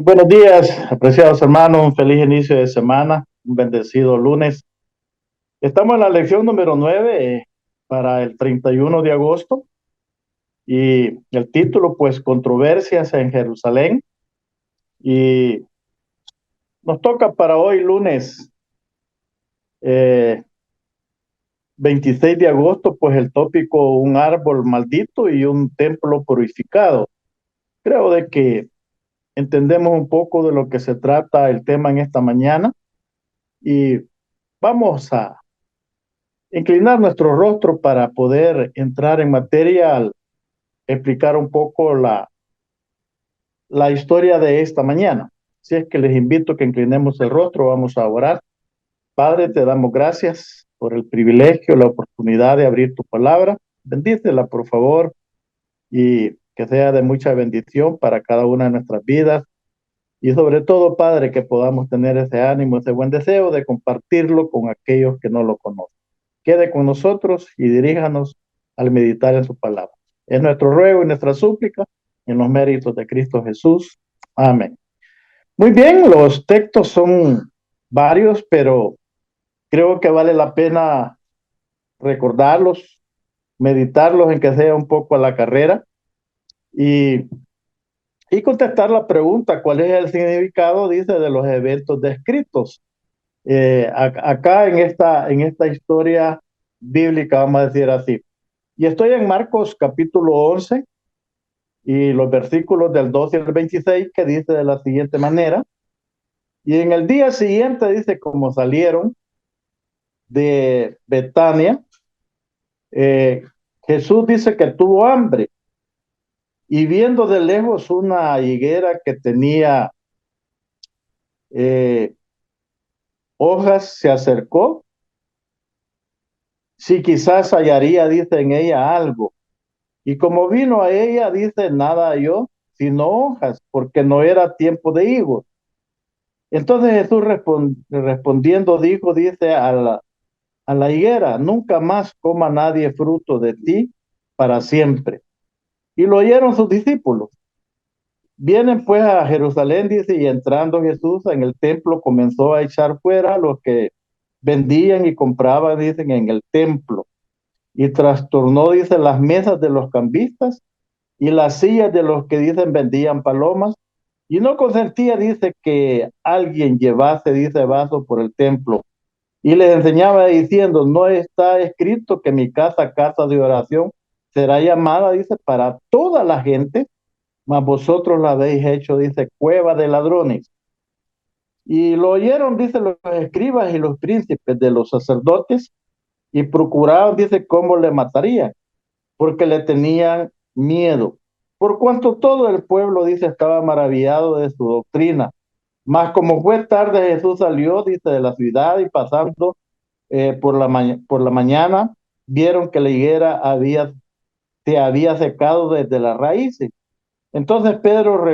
Buenos días, apreciados hermanos, un feliz inicio de semana, un bendecido lunes. Estamos en la lección número 9 para el 31 de agosto y el título pues controversias en Jerusalén y nos toca para hoy lunes eh, 26 de agosto pues el tópico un árbol maldito y un templo purificado. Creo de que entendemos un poco de lo que se trata el tema en esta mañana y vamos a inclinar nuestro rostro para poder entrar en materia al explicar un poco la historia de esta mañana. Si es que les invito a que inclinemos el rostro, vamos a orar. Padre, te damos gracias por el privilegio, la oportunidad de abrir tu palabra. Bendícela, por favor, y que sea de mucha bendición para cada una de nuestras vidas. Y sobre todo, Padre, que podamos tener ese ánimo, ese buen deseo de compartirlo con aquellos que no lo conocen. Quede con nosotros y diríjanos al meditar en su palabra. Es nuestro ruego y nuestra súplica en los méritos de Cristo Jesús. Amén. Muy bien, los textos son varios, pero creo que vale la pena recordarlos, meditarlos en que sea un poco a la carrera y, y contestar la pregunta, ¿cuál es el significado, dice, de los eventos descritos? Acá en esta historia bíblica, vamos a decir así. Y estoy en Marcos capítulo 11 y los versículos del 12 al 26 que dice de la siguiente manera. Y en el día siguiente dice, como salieron de Betania, eh, Jesús dice que tuvo hambre y viendo de lejos una higuera que tenía eh, hojas, se acercó. Si quizás hallaría, dice en ella algo. Y como vino a ella, dice, nada halló, sino hojas, porque no era tiempo de higos. Entonces Jesús respondiendo dijo, dice a la higuera, nunca más coma nadie fruto de ti para siempre. Y lo oyeron sus discípulos. Vienen pues a Jerusalén, dice, y entrando Jesús en el templo comenzó a echar fuera a los que vendían y compraban, dicen, en el templo. Y trastornó, dice, las mesas de los cambistas y las sillas de los que dicen vendían palomas. Y no consentía, dice, que alguien llevase, dice, vaso por el templo. Y les enseñaba diciendo, no está escrito que mi casa, casa de oración, será llamada, dice, para toda la gente, mas vosotros la habéis hecho, dice, cueva de ladrones. Y lo oyeron, dice, los escribas y los príncipes de los sacerdotes, y procuraban, dice, cómo le matarían, porque le tenían miedo. Por cuanto todo el pueblo, dice, estaba maravillado de su doctrina. Mas como fue tarde, Jesús salió, dice, de la ciudad y pasando por la mañana, vieron que la higuera se había secado desde las raíces. Entonces Pedro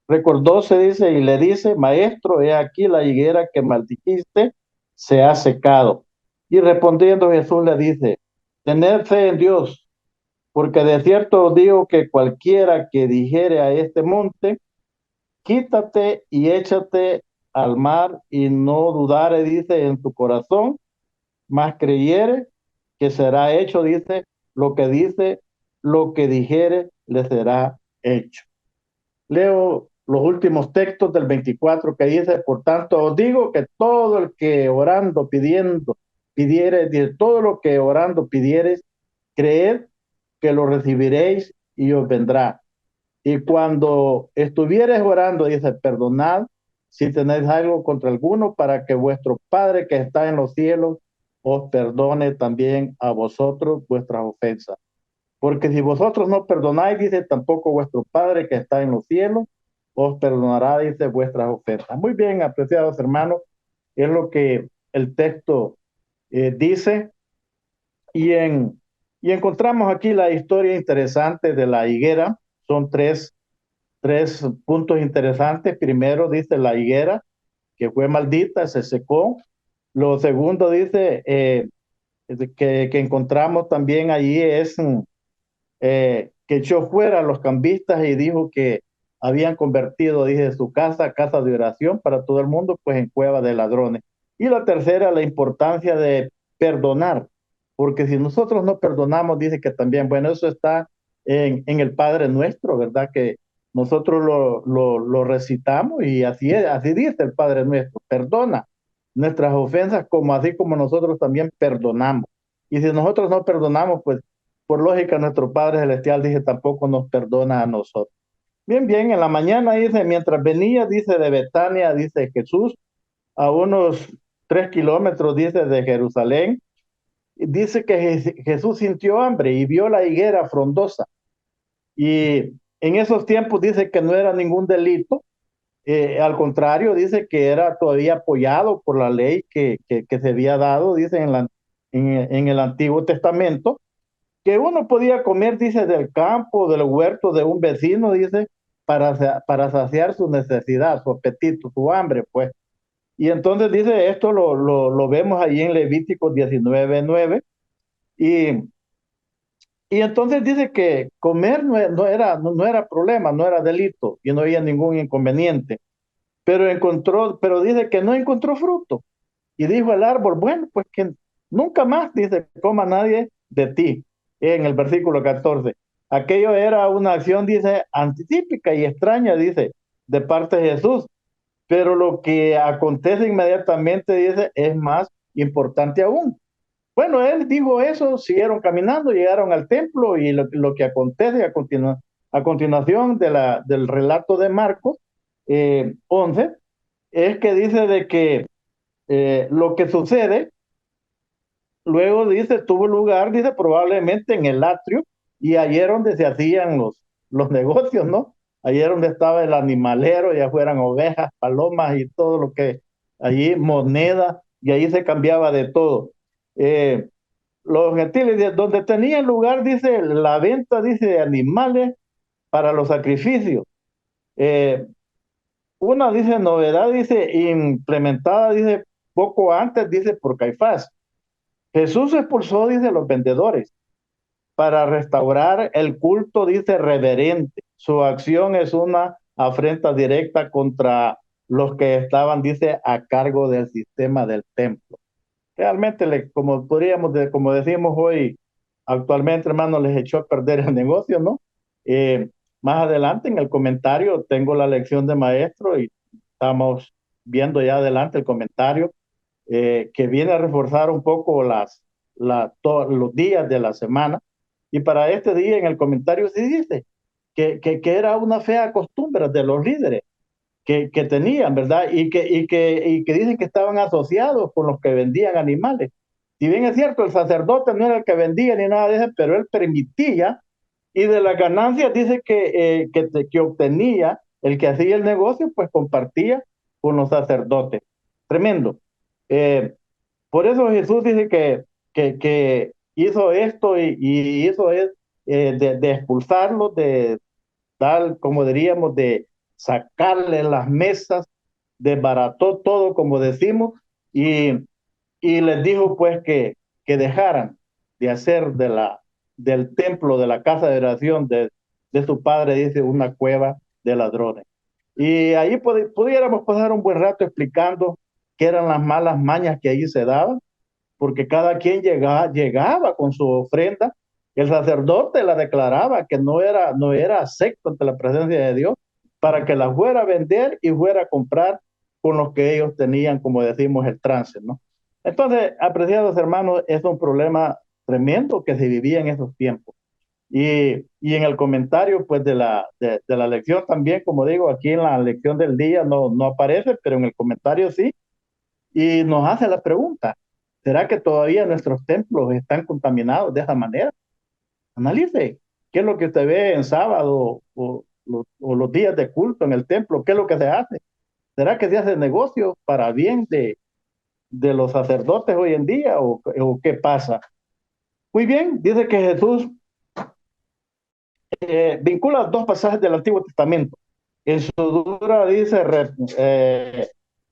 recordó, se dice, y le dice, maestro, he aquí la higuera que maldijiste se ha secado. Y respondiendo Jesús le dice, tened fe en Dios, porque de cierto os digo que cualquiera que dijere a este monte, quítate y échate al mar y no dudare, dice, en tu corazón, mas creyere que será hecho, dice, lo que dijere le será hecho. Leo los últimos textos del 24 que dice, por tanto os digo que todo el que orando, pidiere, todo lo que orando pidieres, creed que lo recibiréis y os vendrá. Y cuando estuvieres orando, dice, perdonad si tenéis algo contra alguno, para que vuestro Padre que está en los cielos os perdone también a vosotros vuestras ofensas. Porque si vosotros no perdonáis, dice, tampoco vuestro Padre que está en los cielos os perdonará, dice, vuestras ofensas. Muy bien, apreciados hermanos, es lo que el texto dice. Y, y encontramos aquí la historia interesante de la higuera. Son tres puntos interesantes. Primero dice la higuera, que fue maldita, se secó. Lo segundo dice que encontramos también allí es que echó fuera a los cambistas y dijo que habían convertido, dice, su casa, casa de oración para todo el mundo, pues en cueva de ladrones. Y la tercera, la importancia de perdonar, porque si nosotros no perdonamos, dice que también, bueno, eso está en el Padre Nuestro, ¿verdad? Que nosotros lo recitamos y así es, así dice el Padre Nuestro, perdona nuestras ofensas como así como nosotros también perdonamos. Y si nosotros no perdonamos, pues por lógica nuestro Padre Celestial, dice, tampoco nos perdona a nosotros. Bien, bien, en la mañana dice, mientras venía, dice, de Betania, dice Jesús, a unos 3 kilómetros, dice, de Jerusalén, dice que Jesús sintió hambre y vio la higuera frondosa. Y en esos tiempos dice que no era ningún delito, al contrario, dice que era todavía apoyado por la ley que se había dado, dice en el Antiguo Testamento, que uno podía comer, dice, del campo, del huerto de un vecino, dice, para saciar su necesidad, su apetito, su hambre, pues. Y entonces dice, esto lo vemos ahí en Levítico 19:9, y, y entonces dice que comer no era problema, no era delito, y no había ningún inconveniente, pero dice que no encontró fruto. Y dijo el árbol, bueno, pues que nunca más, dice, coma nadie de ti, en el versículo 14. Aquello era una acción, dice, antitípica y extraña, dice, de parte de Jesús. Pero lo que acontece inmediatamente, dice, es más importante aún. Bueno, él dijo eso, siguieron caminando, llegaron al templo y lo que acontece a continuación del relato de Marcos 11 es que dice de que lo que sucede, luego dice, tuvo lugar, dice, probablemente en el atrio, y allí era donde se hacían los negocios, ¿no? Allí era donde estaba el animalero, ya fueran ovejas, palomas y todo lo que allí, moneda, y ahí se cambiaba de todo. Eh, los gentiles, donde tenían lugar, dice, la venta, dice, de animales para los sacrificios. Eh, una, dice, novedad, dice, implementada, dice, poco antes, dice, por Caifás. Jesús expulsó, dice, los vendedores para restaurar el culto, dice, reverente. Su acción es una afrenta directa contra los que estaban, dice, a cargo del sistema del templo. Realmente, como podríamos, como decimos hoy, actualmente, hermano, les echó a perder el negocio, ¿no? Eh, Más adelante en el comentario tengo la lección de maestro y estamos viendo ya adelante el comentario que viene a reforzar un poco los días de la semana. Y para este día en el comentario se dice que era una fea costumbre de los líderes que tenían, ¿verdad? Y que dicen que estaban asociados con los que vendían animales. Si bien es cierto, el sacerdote no era el que vendía ni nada de eso, pero él permitía, y de las ganancias dice que obtenía el que hacía el negocio, pues compartía con los sacerdotes. Tremendo. Eh, por eso Jesús dice que hizo esto y hizo es de expulsarlos, de tal como diríamos, de sacarle las mesas, desbarató todo, como decimos, y, y les dijo pues que dejaran de hacer del templo, de la casa de oración de su padre, dice, una cueva de ladrones. Y ahí pudiéramos pasar un buen rato explicando qué eran las malas mañas que ahí se daban, porque cada quien llegaba con su ofrenda. El sacerdote la declaraba que no era acepto ante la presencia de Dios para que la fuera a vender y fuera a comprar con los que ellos tenían, como decimos, el trance, ¿no? Entonces, apreciados hermanos, es un problema tremendo que se vivía en esos tiempos. Y en el comentario, pues, de la lección también, como digo, aquí en la lección del día no aparece, pero en el comentario sí, y nos hace la pregunta, ¿será que todavía nuestros templos están contaminados de esa manera? Analice, ¿qué es lo que usted ve en sábado o los días de culto en el templo? ¿Qué es lo que se hace? ¿Será que se hace negocio para bien de los sacerdotes hoy en día o qué pasa? Muy bien, dice que Jesús vincula dos pasajes del Antiguo Testamento. En su dura dice,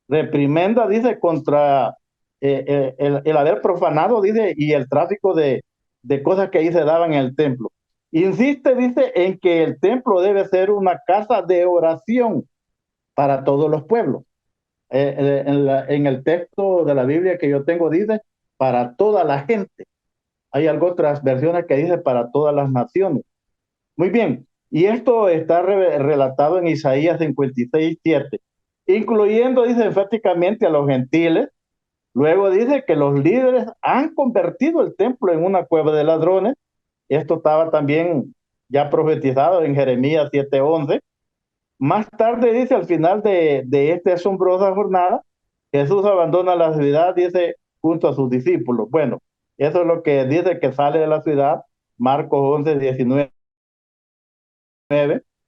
reprimenda, dice, contra el haber profanado, dice, y el tráfico de cosas que ahí se daban en el templo. Insiste, dice, en que el templo debe ser una casa de oración para todos los pueblos. En el texto de la Biblia que yo tengo dice para toda la gente. Hay algo otras versiones que dice para todas las naciones. Muy bien. Y esto está relatado en Isaías 56:7, incluyendo, dice enfáticamente a los gentiles. Luego dice que los líderes han convertido el templo en una cueva de ladrones. Esto estaba también ya profetizado en Jeremías 7:11. Más tarde dice, al final de esta asombrosa jornada, Jesús abandona la ciudad, dice, junto a sus discípulos. Bueno, eso es lo que dice que sale de la ciudad, Marcos 11:19.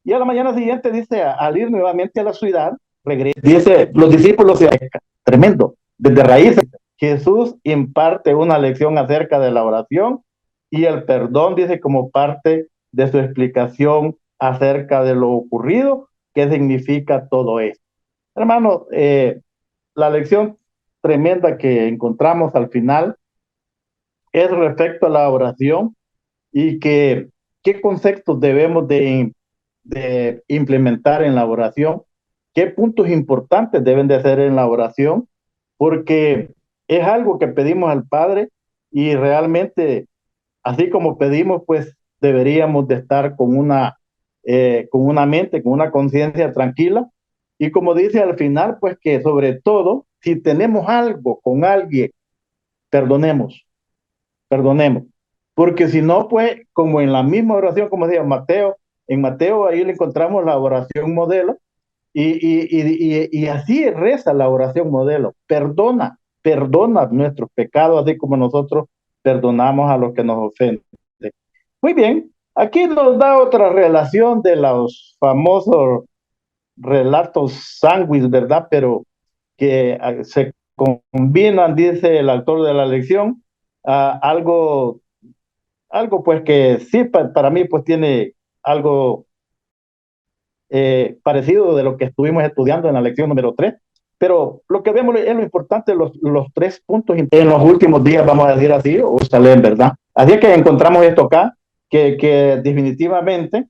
Y a la mañana siguiente dice, al ir nuevamente a la ciudad, regresa. Dice, los discípulos se acercan. Tremendo. Desde raíces, Jesús imparte una lección acerca de la oración y el perdón, dice, como parte de su explicación acerca de lo ocurrido, qué significa todo esto. Hermano, la lección tremenda que encontramos al final es respecto a la oración y que qué conceptos debemos de implementar en la oración, qué puntos importantes deben de ser en la oración, porque es algo que pedimos al Padre y realmente, así como pedimos, pues deberíamos de estar con una mente, con una conciencia tranquila. Y como dice al final, pues que sobre todo, si tenemos algo con alguien, perdonemos, perdonemos. Porque si no, pues, como en la misma oración, como decía Mateo, en Mateo ahí le encontramos la oración modelo, y así reza la oración modelo. Perdona, perdona nuestros pecados, así como nosotros perdonamos a los que nos ofenden. Muy bien, aquí nos da otra relación de los famosos relatos sándwich, ¿verdad? Pero que se combinan, dice el autor de la lección, algo, algo pues que sí para mí pues tiene algo parecido de lo que estuvimos estudiando en la lección número 3. Pero lo que vemos es lo importante, los 3 puntos en los últimos días, vamos a decir así, o salen, ¿verdad? Así es que encontramos esto acá, que definitivamente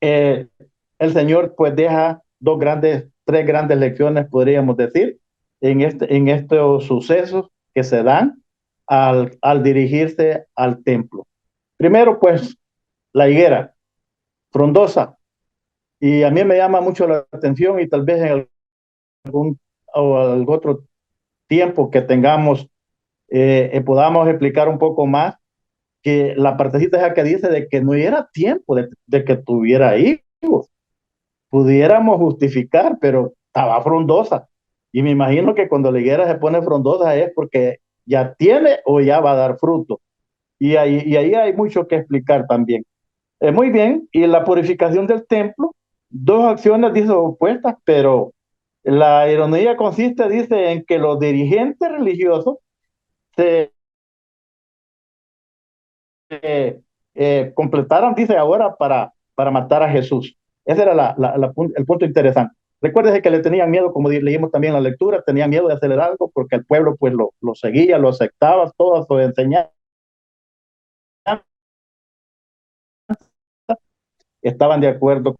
eh, el Señor pues deja tres grandes lecciones, podríamos decir, en estos sucesos que se dan al dirigirse al templo. Primero, pues, la higuera frondosa, y a mí me llama mucho la atención y tal vez en algún o algún otro tiempo que tengamos, podamos explicar un poco más que la partecita esa que dice de que no era tiempo de que tuviera hijos, pudiéramos justificar, pero estaba frondosa. Y me imagino que cuando la higuera se pone frondosa es porque ya tiene o ya va a dar fruto. Y ahí hay mucho que explicar también. Muy bien, y la purificación del templo, dos acciones dice opuestas, pero la ironía consiste, dice, en que los dirigentes religiosos se completaran, dice ahora, para matar a Jesús. Ese era el punto interesante. Recuérdese que le tenían miedo, como leímos también en la lectura, tenían miedo de hacer algo porque el pueblo pues lo seguía, lo aceptaba, todas sus enseñanzas estaban de acuerdo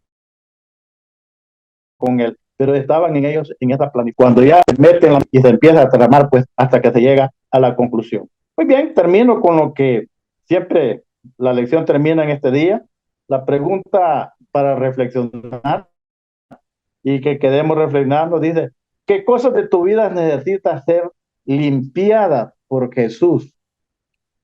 con él, pero estaban en ellos en esa planificación. Cuando ya se meten y se empieza a tramar, pues hasta que se llega a la conclusión. Muy bien, termino con lo que siempre la lección termina en este día. La pregunta para reflexionar y que quedemos reflexionando dice, ¿qué cosas de tu vida necesitas ser limpiadas por Jesús?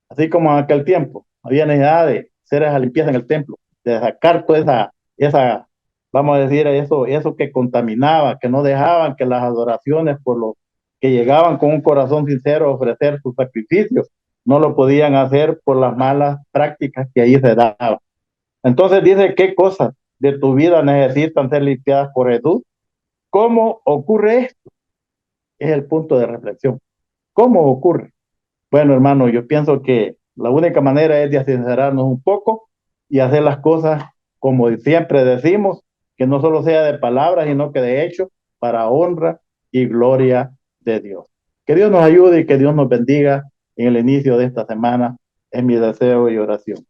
Así como en aquel tiempo había necesidad de hacer esa limpieza en el templo, de sacar toda esa vamos a decir, eso que contaminaba, que no dejaban que las adoraciones por los que llegaban con un corazón sincero a ofrecer sus sacrificios, no lo podían hacer por las malas prácticas que ahí se daban. Entonces dice, ¿qué cosas de tu vida necesitan ser limpiadas por Jesús? ¿Cómo ocurre esto? Es el punto de reflexión. ¿Cómo ocurre? Bueno, hermano, yo pienso que la única manera es de sincerarnos un poco y hacer las cosas como siempre decimos, que no solo sea de palabras, sino que de hecho, para honra y gloria de Dios. Que Dios nos ayude y que Dios nos bendiga en el inicio de esta semana, es mi deseo y oración.